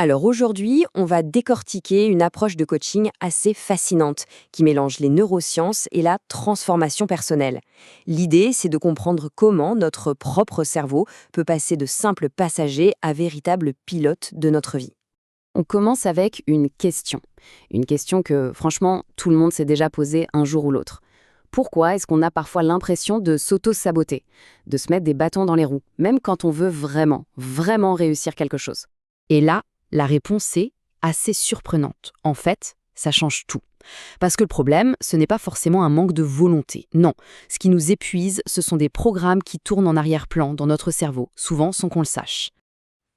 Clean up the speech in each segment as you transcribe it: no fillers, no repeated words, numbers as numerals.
Alors aujourd'hui, on va décortiquer une approche de coaching assez fascinante qui mélange les neurosciences et la transformation personnelle. L'idée, c'est de comprendre comment notre propre cerveau peut passer de simple passager à véritable pilote de notre vie. On commence avec une question. Une question que, franchement, tout le monde s'est déjà posée un jour ou l'autre. Pourquoi est-ce qu'on a parfois l'impression de s'auto-saboter, de se mettre des bâtons dans les roues, même quand on veut vraiment, vraiment réussir quelque chose? Et là, la réponse est assez surprenante. En fait, ça change tout. Parce que le problème, ce n'est pas forcément un manque de volonté. Non, ce qui nous épuise, ce sont des programmes qui tournent en arrière-plan dans notre cerveau, souvent sans qu'on le sache.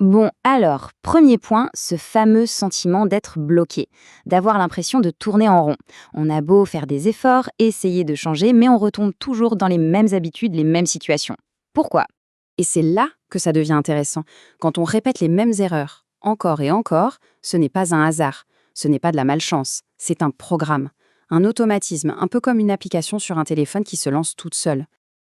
Bon, alors, premier point, ce fameux sentiment d'être bloqué, d'avoir l'impression de tourner en rond. On a beau faire des efforts, essayer de changer, mais on retombe toujours dans les mêmes habitudes, les mêmes situations. Pourquoi? Et c'est là que ça devient intéressant. Quand on répète les mêmes erreurs, encore et encore, ce n'est pas un hasard, ce n'est pas de la malchance, c'est un programme, un automatisme, un peu comme une application sur un téléphone qui se lance toute seule.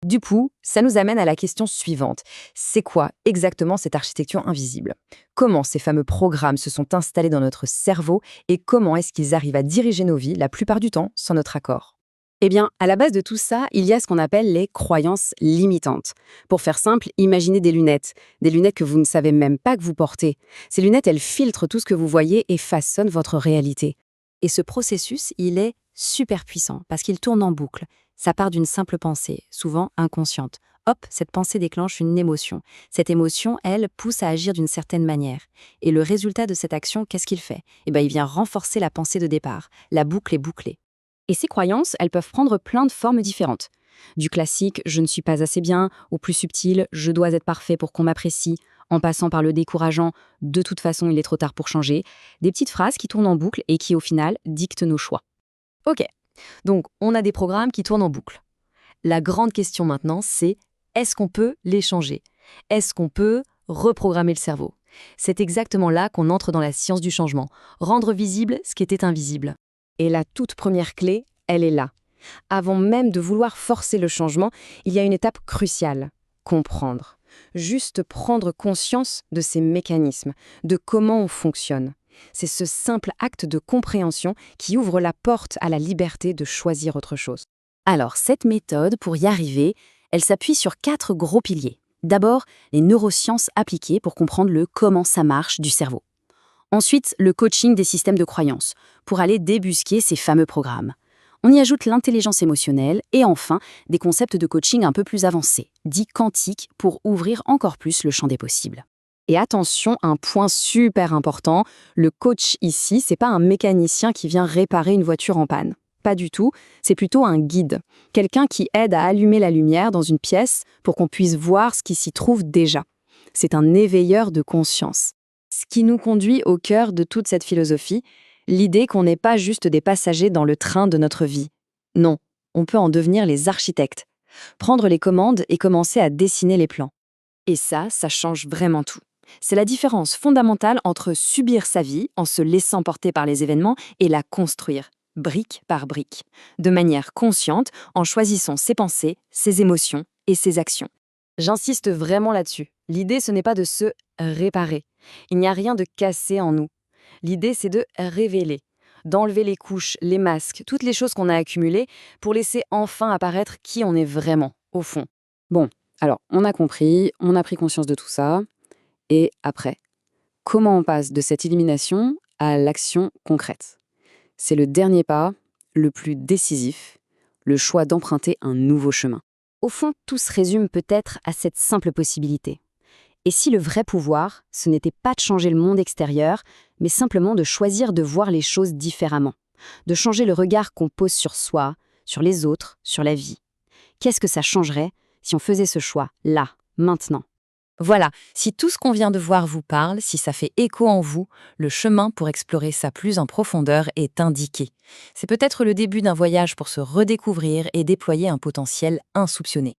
Du coup, ça nous amène à la question suivante. C'est quoi exactement cette architecture invisible? Comment ces fameux programmes se sont installés dans notre cerveau et comment est-ce qu'ils arrivent à diriger nos vies la plupart du temps sans notre accord? Eh bien, à la base de tout ça, il y a ce qu'on appelle les croyances limitantes. Pour faire simple, imaginez des lunettes que vous ne savez même pas que vous portez. Ces lunettes, elles filtrent tout ce que vous voyez et façonnent votre réalité. Et ce processus, il est super puissant parce qu'il tourne en boucle. Ça part d'une simple pensée, souvent inconsciente. Hop, cette pensée déclenche une émotion. Cette émotion, elle, pousse à agir d'une certaine manière. Et le résultat de cette action, qu'est-ce qu'il fait? Eh bien, il vient renforcer la pensée de départ. La boucle est bouclée. Et ces croyances, elles peuvent prendre plein de formes différentes. Du classique « je ne suis pas assez bien » au plus subtil « je dois être parfait pour qu'on m'apprécie », en passant par le décourageant « de toute façon, il est trop tard pour changer », des petites phrases qui tournent en boucle et qui, au final, dictent nos choix. Ok, donc on a des programmes qui tournent en boucle. La grande question maintenant, c'est est-ce qu'on peut les changer? Est-ce qu'on peut reprogrammer le cerveau? C'est exactement là qu'on entre dans la science du changement, rendre visible ce qui était invisible. Et la toute première clé, elle est là. Avant même de vouloir forcer le changement, il y a une étape cruciale. Comprendre. Juste prendre conscience de ces mécanismes, de comment on fonctionne. C'est ce simple acte de compréhension qui ouvre la porte à la liberté de choisir autre chose. Alors, cette méthode, pour y arriver, elle s'appuie sur 4 gros piliers. D'abord, les neurosciences appliquées pour comprendre le comment ça marche du cerveau. Ensuite, le coaching des systèmes de croyances, pour aller débusquer ces fameux programmes. On y ajoute l'intelligence émotionnelle et enfin, des concepts de coaching un peu plus avancés, dits quantiques, pour ouvrir encore plus le champ des possibles. Et attention, un point super important, le coach ici, c'est pas un mécanicien qui vient réparer une voiture en panne. Pas du tout, c'est plutôt un guide, quelqu'un qui aide à allumer la lumière dans une pièce pour qu'on puisse voir ce qui s'y trouve déjà. C'est un éveilleur de conscience. Ce qui nous conduit au cœur de toute cette philosophie, l'idée qu'on n'est pas juste des passagers dans le train de notre vie. Non, on peut en devenir les architectes, prendre les commandes et commencer à dessiner les plans. Et ça change vraiment tout. C'est la différence fondamentale entre subir sa vie en se laissant porter par les événements et la construire, brique par brique, de manière consciente en choisissant ses pensées, ses émotions et ses actions. J'insiste vraiment là-dessus. L'idée, ce n'est pas de se réparer. Il n'y a rien de cassé en nous. L'idée, c'est de révéler, d'enlever les couches, les masques, toutes les choses qu'on a accumulées pour laisser enfin apparaître qui on est vraiment, au fond. Bon, alors, on a compris, on a pris conscience de tout ça. Et après, comment on passe de cette élimination à l'action concrète? C'est le dernier pas, le plus décisif, le choix d'emprunter un nouveau chemin. Au fond, tout se résume peut-être à cette simple possibilité. Et si le vrai pouvoir, ce n'était pas de changer le monde extérieur, mais simplement de choisir de voir les choses différemment, de changer le regard qu'on pose sur soi, sur les autres, sur la vie. Qu'est-ce que ça changerait si on faisait ce choix, là, maintenant? Voilà, si tout ce qu'on vient de voir vous parle, si ça fait écho en vous, le chemin pour explorer ça plus en profondeur est indiqué. C'est peut-être le début d'un voyage pour se redécouvrir et déployer un potentiel insoupçonné.